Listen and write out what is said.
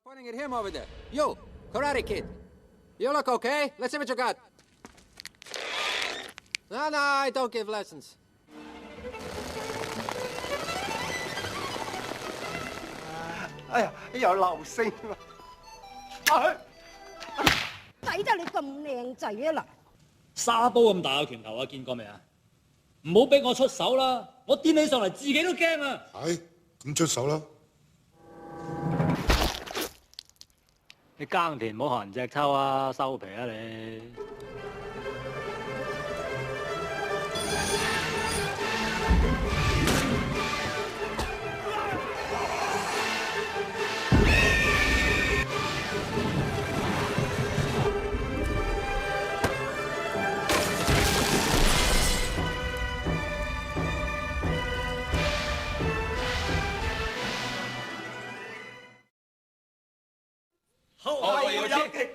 Pointing at him over there. You, Karate Kid. You look okay? Let's see what you got. No, I don't give lessons. 哎呀，有流星啊！抵得你咁靚仔啊嗱！沙煲咁大個拳頭啊，見過未啊？唔好俾我出手啦！我掂起上嚟自己都驚啊！係，咁出手啦！你耕田唔好學人隻抽啊，收皮啊你！後會有期。